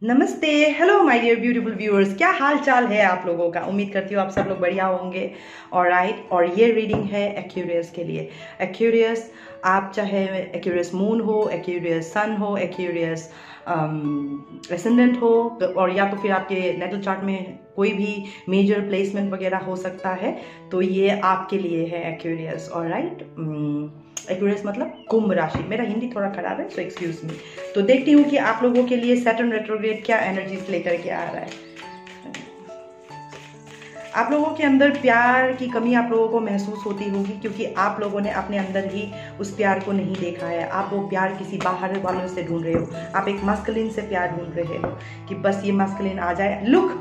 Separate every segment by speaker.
Speaker 1: नमस्ते, hello my dear beautiful viewers. क्या हाल चाल है आप लोगों का? उम्मीद करती हूँ आप सब लोग बढ़िया होंगे। ऑलराइट, और ये रीडिंग है एक्वेरियस के लिए। एक्वेरियस, आप चाहे एक्वेरियस मून हो, एक्वेरियस सन हो, एक्वेरियस एसेंडेंट हो, और या तो फिर आपके नेटल चार्ट में कोई भी मेजर प्लेसमेंट वगैरह हो सकता है, तो ये आपके लिए है एक्वेरियस। ऑलराइट, एक्वेरियस मतलब कुंभ राशि। मेरा हिंदी थोड़ा खराब है, सो एक्सक्यूज मी। तो देखती हूँ कि आप लोगों के लिए सैटर्न रेट्रोग्रेड क्या एनर्जीज लेकर के आ रहा है। आप लोगों के अंदर प्यार की कमी आप लोगों को महसूस होती होगी, क्योंकि आप लोगों ने अपने अंदर ही उस प्यार को नहीं देखा है। आप वो प्यार किसी बाहर वालों से ढूंढ रहे हो। आप एक मस्कुलिन से प्यार ढूंढ रहे हो कि बस ये मस्कुलिन आ जाए। लुक,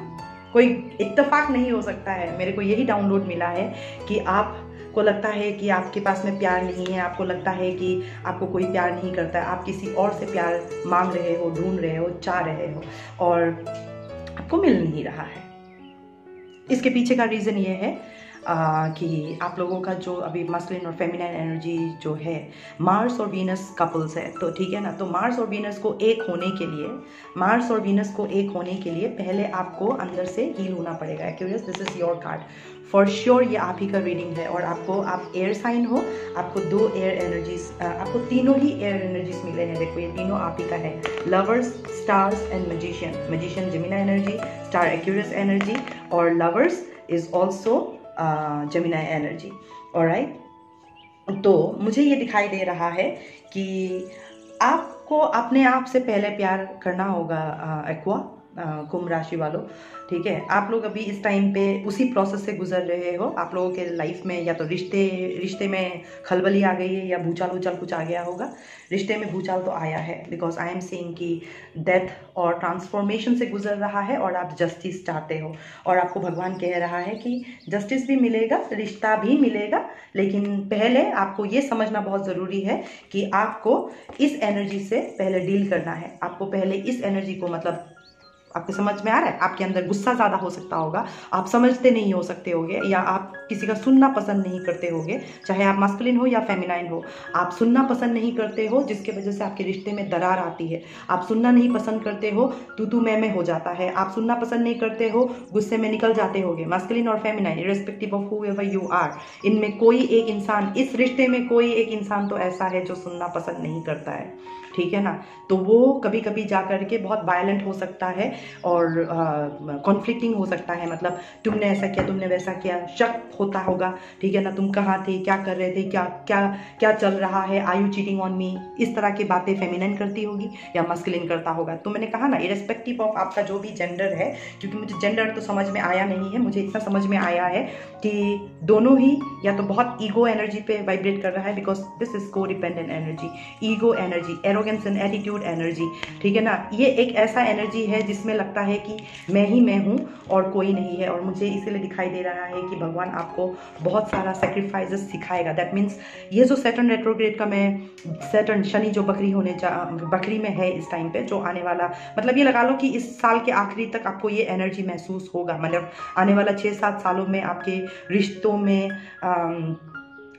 Speaker 1: कोई इत्तेफाक नहीं हो सकता है। मेरे को यही डाउनलोड मिला है कि आपको लगता है कि आपके पास में प्यार नहीं है, आपको लगता है कि आपको कोई प्यार नहीं करता है, आप किसी और से प्यार मांग रहे हो, ढूंढ रहे हो, चाह रहे हो, और आपको मिल नहीं रहा है। इसके पीछे का रीज़न ये है कि आप लोगों का जो अभी मस्कुलिन और फेमिनाइन एनर्जी जो है, मार्स और वीनस कपल्स है, तो ठीक है ना। तो मार्स और वीनस को एक होने के लिए, मार्स और वीनस को एक होने के लिए पहले आपको अंदर से हील होना पड़ेगा। Aquarius, this is your card for sure. ये आप ही का रीडिंग है, और आपको, आप एयर साइन हो, आपको दो एयर एनर्जीज, आपको तीनों ही एयर एनर्जीज मिले हैं। देखो, ये तीनों आप ही का है। Lovers, stars and magician. Magician Gemini energy, star Aquarius energy, और lovers is also Gemini energy. Alright, तो मुझे ये दिखाई दे रहा है कि आपको अपने आप से पहले प्यार करना होगा। एक्वा कुंभ राशि वालों, ठीक है। आप लोग अभी इस टाइम पे उसी प्रोसेस से गुजर रहे हो। आप लोगों के लाइफ में या तो रिश्ते में खलबली आ गई है, या भूचाल वूचाल कुछ आ गया होगा। रिश्ते में भूचाल तो आया है, बिकॉज आई एम सीइंग कि डेथ और ट्रांसफॉर्मेशन से गुजर रहा है, और आप जस्टिस चाहते हो, और आपको भगवान कह रहा है कि जस्टिस भी मिलेगा, रिश्ता भी मिलेगा, लेकिन पहले आपको ये समझना बहुत ज़रूरी है कि आपको इस एनर्जी से पहले डील करना है। आपको पहले इस एनर्जी को, मतलब आपको समझ में आ रहा है, आपके अंदर गुस्सा ज़्यादा हो सकता होगा, आप समझते नहीं हो सकते होगे, या आप किसी का सुनना पसंद नहीं करते होगे, चाहे आप मस्कुलिन हो या फेमिनाइन हो। आप सुनना पसंद नहीं करते हो, जिसके वजह से आपके रिश्ते में दरार आती है। आप सुनना नहीं पसंद करते हो, तू मैं हो जाता है। आप सुनना पसंद नहीं करते हो, गुस्से में निकल जाते होगे। मस्कुलिन और feminine, irrespective of whoever you are, इनमें कोई एक इंसान, इस रिश्ते में कोई एक इंसान तो ऐसा है जो सुनना पसंद नहीं करता है, ठीक है ना। तो वो कभी कभी जा करके बहुत वायलेंट हो सकता है, और कॉन्फ्लिक्टिंग हो सकता है। मतलब तुमने ऐसा किया, तुमने वैसा किया, शक होता होगा, ठीक है ना। तुम कहाँ थे, क्या कर रहे थे, क्या क्या क्या चल रहा है, are you cheating on me, इस तरह की बातें फेमिनिन करती होगी या मस्कुलिन करता होगा। तो मैंने कहा ना, इरेस्पेक्टिव ऑफ आपका जो भी जेंडर है, क्योंकि मुझे जेंडर तो समझ में आया नहीं है, मुझे इतना समझ में आया है कि दोनों ही या तो बहुत ईगो एनर्जी पे वाइब्रेट कर रहा है, बिकॉज दिस इज को dependent energy, ego energy, arrogance and attitude energy, ठीक है ना। ये एक ऐसा एनर्जी है जिसमें लगता है कि मैं ही मैं हूँ और कोई नहीं है, और मुझे इसीलिए दिखाई दे रहा है कि भगवान आपको बहुत सारा सेक्रीफाइसेस सिखाएगा। दैट मीन्स ये जो सैटर्न रेट्रोग्रेड का, मैं सैटर्न शनि जो बकरी में है इस टाइम पे, जो आने वाला, मतलब ये लगा लो कि इस साल के आखिरी तक आपको ये एनर्जी महसूस होगा। मतलब आने वाला 6-7 सालों में आपके रिश्तों में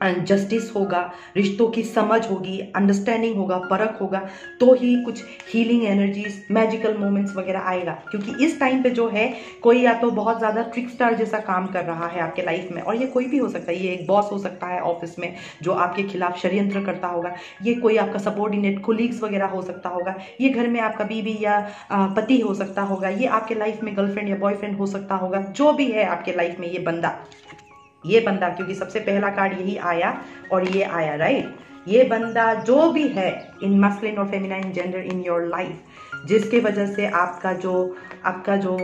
Speaker 1: जस्टिस होगा, रिश्तों की समझ होगी, अंडरस्टैंडिंग होगा, परख होगा, तो ही कुछ हीलिंग एनर्जीज, मैजिकल मोमेंट्स वगैरह आएगा। क्योंकि इस टाइम पे जो है, कोई या तो बहुत ज़्यादा ट्रिकस्टर जैसा काम कर रहा है आपके लाइफ में, और ये कोई भी हो सकता है। ये एक बॉस हो सकता है ऑफिस में जो आपके खिलाफ षड्यंत्र करता होगा, ये कोई आपका सबॉर्डिनेट कोलीग्स वगैरह हो सकता होगा, ये घर में आपका बीवी या पति हो सकता होगा, ये आपके लाइफ में गर्लफ्रेंड या बॉयफ्रेंड हो सकता होगा। जो भी है आपके लाइफ में ये बंदा, क्योंकि सबसे पहला कार्ड यही आया और ये आया, राइट। ये बंदा जो भी है इन मस्कुलिन और feminine gender in your life, जिसके वजह से आपका जो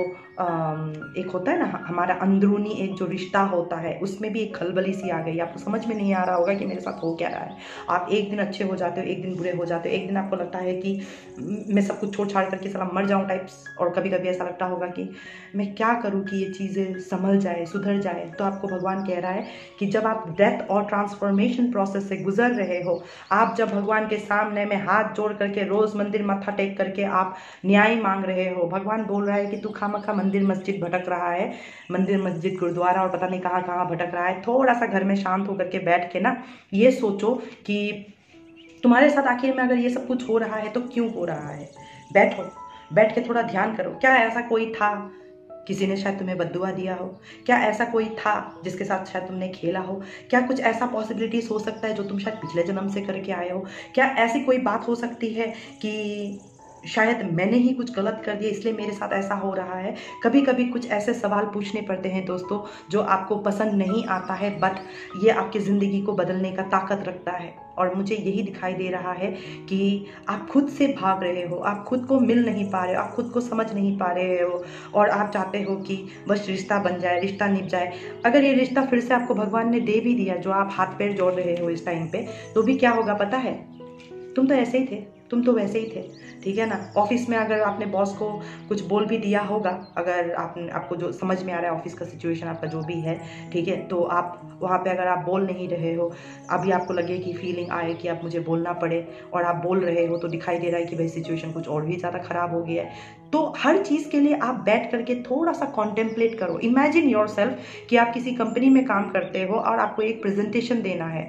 Speaker 1: एक होता है ना, हमारा अंदरूनी एक जो रिश्ता होता है, उसमें भी एक खलबली सी आ गई। आपको समझ में नहीं आ रहा होगा कि मेरे साथ हो क्या रहा है। आप एक दिन अच्छे हो जाते हो, एक दिन बुरे हो जाते हो, एक दिन आपको लगता है कि मैं सब कुछ छोड़ छाड़ करके साला मर जाऊं टाइप्स, और कभी कभी ऐसा लगता होगा कि मैं क्या करूं कि ये चीज़ें संभल जाए, सुधर जाए। तो आपको भगवान कह रहा है कि जब आप डेथ और ट्रांसफॉर्मेशन प्रोसेस से गुजर रहे हो, आप जब भगवान के सामने में हाथ जोड़ करके, रोज मंदिर मत्था टेक करके आप न्याय मांग रहे हो, भगवान बोल रहा है कि तू खामखा मंदिर मस्जिद भटक रहा है, मंदिर मस्जिद गुरुद्वारा और पता नहीं कहाँ कहाँ भटक रहा है। थोड़ा सा घर में शांत होकर के बैठ के ना ये सोचो कि तुम्हारे साथ आखिर में अगर ये सब कुछ हो रहा है तो क्यों हो रहा है। बैठो, बैठ के थोड़ा ध्यान करो, क्या ऐसा कोई था, किसी ने शायद तुम्हें बद्दुआ दिया हो, क्या ऐसा कोई था जिसके साथ शायद तुमने खेला हो, क्या कुछ ऐसा पॉसिबिलिटीज हो सकता है जो तुम शायद पिछले जन्म से करके आए हो, क्या ऐसी कोई बात हो सकती है कि शायद मैंने ही कुछ गलत कर दिया इसलिए मेरे साथ ऐसा हो रहा है। कभी कभी कुछ ऐसे सवाल पूछने पड़ते हैं दोस्तों जो आपको पसंद नहीं आता है, बट ये आपकी ज़िंदगी को बदलने का ताकत रखता है। और मुझे यही दिखाई दे रहा है कि आप खुद से भाग रहे हो, आप खुद को मिल नहीं पा रहे हो, आप खुद को समझ नहीं पा रहे हो, और आप चाहते हो कि बस रिश्ता बन जाए, रिश्ता निभ जाए। अगर ये रिश्ता फिर से आपको भगवान ने दे भी दिया, जो आप हाथ पैर जोड़ रहे हो इस टाइम पे, तो भी क्या होगा पता है, तुम तो ऐसे ही थे, तुम तो वैसे ही थे, ठीक है ना। ऑफिस में अगर आपने बॉस को कुछ बोल भी दिया होगा, अगर आपको जो समझ में आ रहा है ऑफिस का सिचुएशन आपका जो भी है, ठीक है, तो आप वहाँ पे अगर आप बोल नहीं रहे हो, अभी आपको लगे कि फीलिंग आए कि आप मुझे बोलना पड़े और आप बोल रहे हो, तो दिखाई दे रहा है कि भाई सिचुएशन कुछ और भी ज़्यादा ख़राब हो गया है। तो हर चीज़ के लिए आप बैठ करके थोड़ा सा कॉन्टेम्पलेट करो। इमेजिन योरसेल्फ कि आप किसी कंपनी में काम करते हो और आपको एक प्रेजेंटेशन देना है,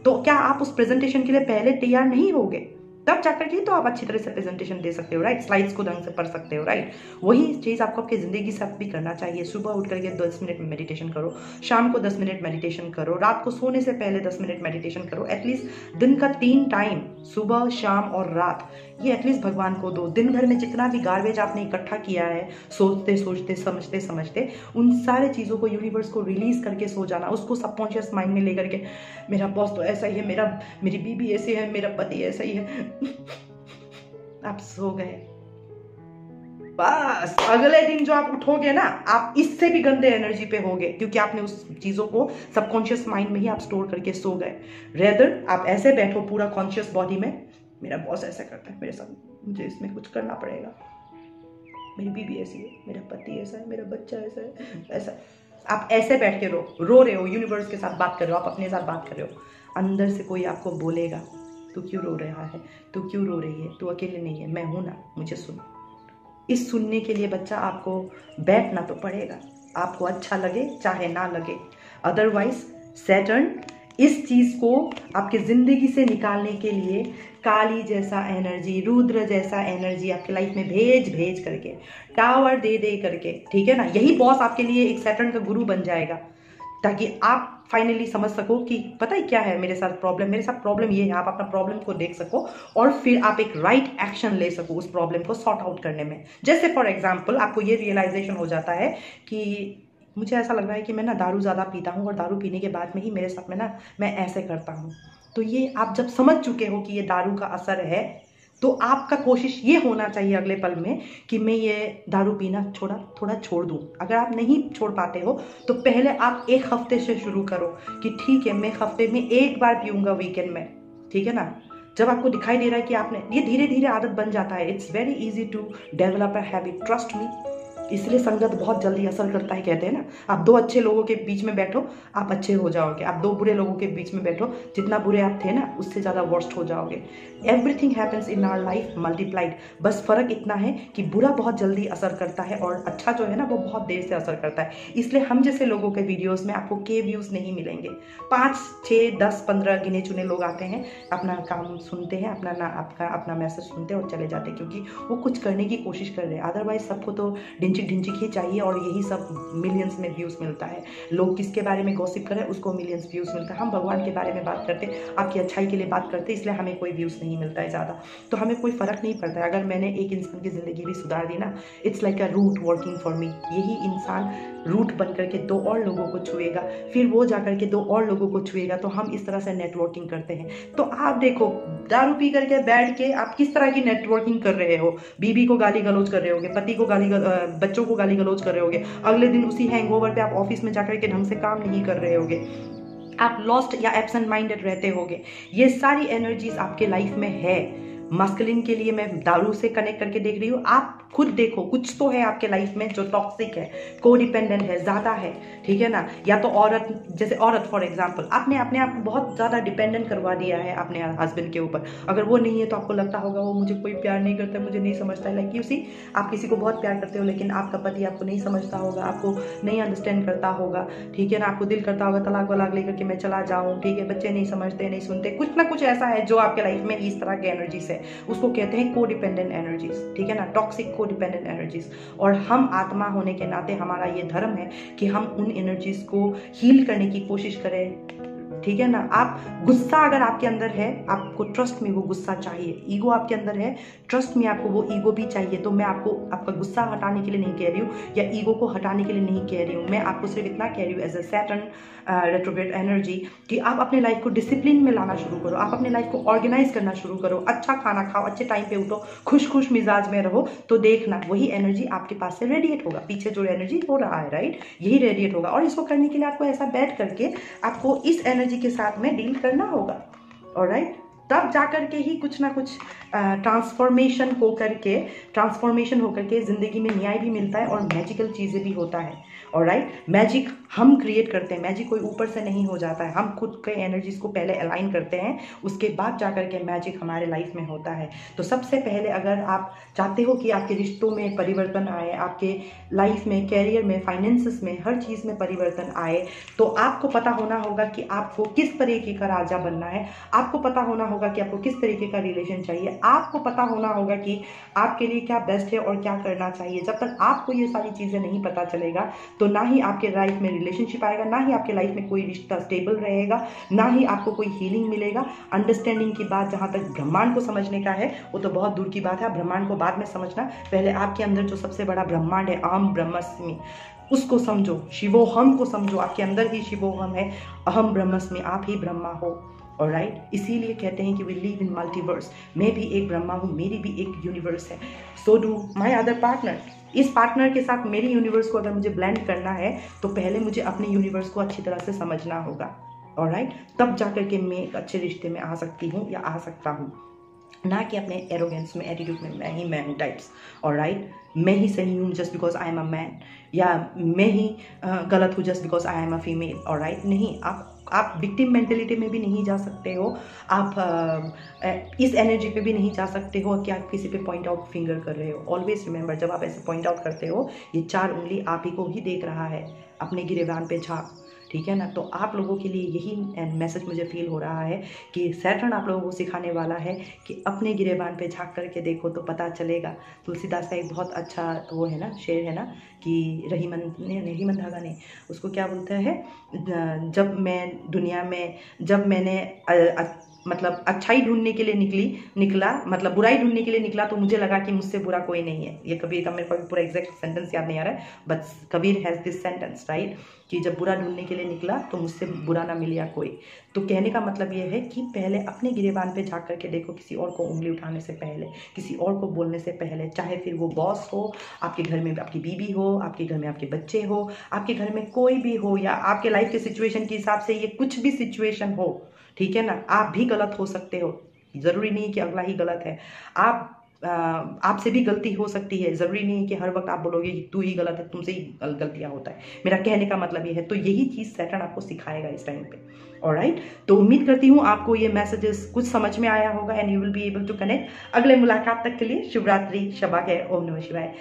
Speaker 1: तो क्या आप उस प्रेजेंटेशन के लिए पहले तैयार नहीं होगे? तब जाकर के तो आप अच्छी तरह से प्रेजेंटेशन दे सकते हो, राइट, स्लाइड्स को ढंग से पढ़ सकते हो, राइट। वही चीज़ आपको आपकी ज़िंदगी के साथ भी करना चाहिए। सुबह उठ करके 10 मिनट मेडिटेशन करो, शाम को 10 मिनट मेडिटेशन करो, रात को सोने से पहले 10 मिनट मेडिटेशन करो। एटलीस्ट दिन का 3 टाइम, सुबह, शाम और रात, ये एटलीस्ट भगवान को दो। दिन भर में जितना भी गार्बेज आपने इकट्ठा किया है, सोचते सोचते समझते समझते, उन सारे चीज़ों को यूनिवर्स को रिलीज करके सो जाना। उसको सबकॉन्शियस माइंड में लेकर के, मेरा बॉस तो ऐसा ही है, मेरी बीबी ऐसी है, मेरा पति ऐसा ही है, आप सो गए। बस अगले दिन जो आप उठोगे ना, आप इससे भी गंदे एनर्जी पे होगे, क्योंकि आपने उस चीजों को सबकॉन्शियस माइंड में ही आप स्टोर करके सो गए। रेदर आप ऐसे बैठो पूरा कॉन्शियस बॉडी में, मेरा बॉस ऐसा करता है मेरे साथ, मुझे इसमें कुछ करना पड़ेगा, मेरी बीबी ऐसी है, मेरा पति ऐसा है, मेरा बच्चा ऐसा है, ऐसा। आप ऐसे बैठ के रो रहे हो, यूनिवर्स के साथ बात कर रहे हो, आप अपने साथ बात कर रहे हो। अंदर से कोई आपको बोलेगा, तू क्यों रो रहा है, तू क्यों रो रही है, तू अकेले नहीं है, मैं हूं ना, मुझे सुन। इस सुनने के लिए बच्चा आपको बैठना तो पड़ेगा, आपको अच्छा लगे चाहे ना लगे। अदरवाइज सैटर्न इस चीज को आपकी जिंदगी से निकालने के लिए काली जैसा एनर्जी, रुद्र जैसा एनर्जी आपके लाइफ में भेज करके, टावर दे करके, ठीक है ना, यही बॉस आपके लिए एक सैटर्न का गुरु बन जाएगा, ताकि आप फाइनली समझ सको कि पता है क्या है मेरे साथ प्रॉब्लम ये है। आप अपना प्रॉब्लम को देख सको और फिर आप एक राइट एक्शन ले सको उस प्रॉब्लम को सॉर्ट आउट करने में। जैसे फॉर एग्जांपल आपको ये रियलाइजेशन हो जाता है कि मुझे ऐसा लग रहा है कि मैं ना दारू ज़्यादा पीता हूँ, और दारू पीने के बाद में ही मेरे साथ में ना मैं ऐसे करता हूँ। तो ये आप जब समझ चुके हो कि ये दारू का असर है, तो आपका कोशिश ये होना चाहिए अगले पल में कि मैं ये दारू पीना थोड़ा छोड़ दूं। अगर आप नहीं छोड़ पाते हो तो पहले आप 1 हफ्ते से शुरू करो कि ठीक है मैं हफ्ते में 1 बार पीऊंगा वीकेंड में, ठीक है ना। जब आपको दिखाई दे रहा है कि आपने ये धीरे धीरे आदत बन जाता है। It's very easy to develop a habit, trust me. इसलिए संगत बहुत जल्दी असर करता है, कहते हैं ना। आप 2 अच्छे लोगों के बीच में बैठो, आप अच्छे हो जाओगे। आप 2 बुरे लोगों के बीच में बैठो, जितना बुरे आप थे ना उससे ज़्यादा वर्स्ट हो जाओगे। Everything happens in our life multiplied. बस फर्क इतना है कि बुरा बहुत जल्दी असर करता है और अच्छा जो है ना वो बहुत देर से असर करता है। इसलिए हम जैसे लोगों के वीडियोस में आपको के व्यूज नहीं मिलेंगे। 5, 6, 10, 15 गिने चुने लोग आते हैं, अपना काम सुनते हैं, अपना मैसेज सुनते हैं और चले जाते हैं, क्योंकि वो कुछ करने की कोशिश कर रहे हैं। अदरवाइज सबको तो ढिंचिक ही चाहिए और यही सब मिलियंस में व्यूज मिलता है। लोग किसके बारे में गॉसिप कर रहे हैं उसको मिलियंस व्यूज मिलता है। हम भगवान के बारे में बात करते, आपकी अच्छाई के लिए बात करते, इसलिए हमें कोई व्यूज नहीं मिलता है ज़्यादा। तो हमें कोई फर्क नहीं पड़ता है। अगर मैंने एक इंसान की ज़िंदगी भी सुधार दी ना, it's like a route working for me. यही इंसान रूट बन करके 2 और लोगों को छुएगा, फिर वो जाकर के 2 और लोगों को छुएगा। तो हम इस तरह से नेटवर्किंग करते हैं। तो आप देखो, दारू पी करके बैठ के आप किस तरह की नेटवर्किंग कर रहे हो। बीबी को गाली गलौज कर रहे होगे, पति को बच्चों को गाली गलौज कर रहे होगे। अगले दिन उसी हैंगओवर पे आप ऑफिस में जाकर के ढंग से काम नहीं कर रहे होगे। आप लॉस्ट या एब्सेंट माइंडेड रहते होगे। ये सारी एनर्जीज आपके लाइफ में है। मस्कुलिन के लिए मैं दारू से कनेक्ट करके देख रही हूँ। आप खुद देखो, कुछ तो है आपके लाइफ में जो टॉक्सिक है, कोडिपेंडेंट है, ज्यादा है, ठीक है ना। या तो औरत, जैसे औरत फॉर एग्जांपल, आपने अपने आप को बहुत ज्यादा डिपेंडेंट करवा दिया है अपने हस्बैंड के ऊपर। अगर वो नहीं है तो आपको लगता होगा वो मुझे कोई प्यार नहीं करता, मुझे नहीं समझता है। लाइक यू सी, आप किसी को बहुत प्यार करते हो लेकिन आपका पति आपको नहीं समझता होगा, आपको नहीं अंडरस्टैंड करता होगा, ठीक है ना। आपको दिल करता होगा तलाक वलाक लेकर के मैं चला जाऊं, ठीक है। बच्चे नहीं समझते, नहीं सुनते, कुछ ना कुछ ऐसा है जो आपके लाइफ में इस तरह के एनर्जीज है। उसको कहते हैं कोडिपेंडेंट एनर्जीज, ठीक है ना, टॉक्सिक कोडिपेंडेंट एनर्जीज, और हम आत्मा होने के नाते हमारा ये धर्म है कि हम उन एनर्जीज को हील करने की कोशिश करें। ठीक है ना। आप गुस्सा अगर आपके अंदर है, आपको ट्रस्ट में वो गुस्सा चाहिए। ईगो आपके अंदर है, ट्रस्ट में आपको वो ईगो भी चाहिए। तो मैं आपको आपका गुस्सा हटाने के लिए नहीं कह रही हूँ या ईगो को हटाने के लिए नहीं कह रही हूँ। मैं आपको सिर्फ इतना कह रही हूँ as a Saturn retrograde energy कि आप अपने लाइफ को डिसिप्लिन में लाना शुरू करो, आप अपने लाइफ को ऑर्गेनाइज करना शुरू करो, अच्छा खाना खाओ, अच्छे टाइम पे उठो, खुश मिजाज में रहो, तो देखना वही एनर्जी आपके पास से रेडिएट होगा। पीछे जो एनर्जी हो रहा है, राइट, यही रेडिएट होगा। और इसको करने के लिए आपको ऐसा बैठ करके आपको इस एनर्जी के साथ में डील करना होगा। ऑलराइट, तब जाकर के ही कुछ ना कुछ ट्रांसफॉर्मेशन होकर के जिंदगी में न्याय भी मिलता है और मैजिकल चीजें भी होता है। ऑलराइट, मैजिक हम क्रिएट करते हैं, मैजिक कोई ऊपर से नहीं हो जाता है। हम खुद के एनर्जीज को पहले अलाइन करते हैं, उसके बाद जाकर के मैजिक हमारे लाइफ में होता है। तो सबसे पहले अगर आप चाहते हो कि आपके रिश्तों में परिवर्तन आए, आपके लाइफ में, कैरियर में, फाइनेंसेस में, हर चीज में परिवर्तन आए, तो आपको पता होना होगा कि आपको किस तरीके का राजा बनना है, आपको पता होना होगा कि आपको किस तरीके का रिलेशन चाहिए, आपको पता होना होगा कि आपके लिए क्या बेस्ट है और क्या करना चाहिए। जब तक आपको ये सारी चीजें नहीं पता चलेगा तो ना ही आपके लाइफ में रिलेशनशिप आएगा, ना ही आपके लाइफ में कोई रिश्ता स्टेबल रहेगा, ना ही आपको कोई हीलिंग मिलेगा। अंडरस्टैंडिंग की बात जहां तक ब्रह्मांड को समझने का है वो तो बहुत दूर की बात है, ब्रह्मांड को बाद में समझना। पहले आपके अंदर जो सबसे बड़ा ब्रह्मांड है, अहम ब्रह्मास्मि, उसको समझो, शिवोहम को समझो। आपके अंदर ही शिवोहम है, अहम ब्रह्मास्मि, आप ही ब्रह्मा हो। ऑलराइट, इसीलिए कहते हैं कि वी लिव इन मल्टीवर्स। मैं भी एक ब्रह्मा हूँ, मेरी भी एक यूनिवर्स है, so do my other partner. इस पार्टनर के साथ मेरी यूनिवर्स को अगर मुझे ब्लेंड करना है तो पहले मुझे अपने यूनिवर्स को अच्छी तरह से समझना होगा। ऑलराइट, तब जाकर के मैं एक अच्छे रिश्ते में आ सकती हूँ या आ सकता हूँ, ना कि अपने एरोगेंस में, एटीट्यूड में मैं हूँ टाइप्स। ऑलराइट, मैं ही सही हूँ just because I am a man, या मैं ही गलत हूँ just because I am a female. Alright, नहीं, आप विक्टिम मेंटेलिटी में भी नहीं जा सकते हो, आप इस एनर्जी पे भी नहीं जा सकते हो कि आप किसी पे पॉइंट आउट फिंगर कर रहे हो। ऑलवेज रिमेंबर, जब आप ऐसे पॉइंट आउट करते हो, ये 4 उंगली आप ही को ही देख रहा है, अपने गिरेबान पे झाँक। ठीक है ना। तो आप लोगों के लिए यही मैसेज मुझे फील हो रहा है कि सैटर्न आप लोगों को सिखाने वाला है कि अपने गिरेबान पे झांक करके देखो तो पता चलेगा। तुलसीदास का एक बहुत अच्छा वो है ना, शेर है ना कि रहीमन धागा नहीं, उसको क्या बोलता है, जब मैं दुनिया में, जब मैंने मतलब अच्छाई ढूंढने के लिए निकला, मतलब बुराई ढूंढने के लिए निकला, तो मुझे लगा कि मुझसे बुरा कोई नहीं है। ये कबीर का, मेरे को पूरा एग्जैक्ट सेंटेंस याद नहीं आ रहा है, but Kabir has this sentence, right, कि जब बुरा ढूंढने के लिए निकला तो मुझसे बुरा ना मिला कोई। तो कहने का मतलब ये है कि पहले अपने गिरेबान पे झाँक करके देखो, किसी और को उंगली उठाने से पहले, किसी और को बोलने से पहले, चाहे फिर वो बॉस हो, आपके घर में आपकी बीवी हो, आपके घर में आपके बच्चे हो, आपके घर में कोई भी हो, या आपके लाइफ के सिचुएशन के हिसाब से ये कुछ भी सिचुएशन हो। ठीक है ना, आप भी गलत हो सकते हो, जरूरी नहीं कि अगला ही गलत है। आपसे भी गलती हो सकती है, जरूरी नहीं है कि हर वक्त आप बोलोगे कि तू ही गलत है, तुमसे ही गलतियां होता है। मेरा कहने का मतलब ये है। तो यही चीज सैटर्न आपको सिखाएगा इस टाइम पे। ऑलराइट, तो उम्मीद करती हूँ आपको ये मैसेजेस कुछ समझ में आया होगा and you will be able to connect. अगले मुलाकात तक के लिए शुभ रात्रि, शबा खैर, ओम नमः शिवाय।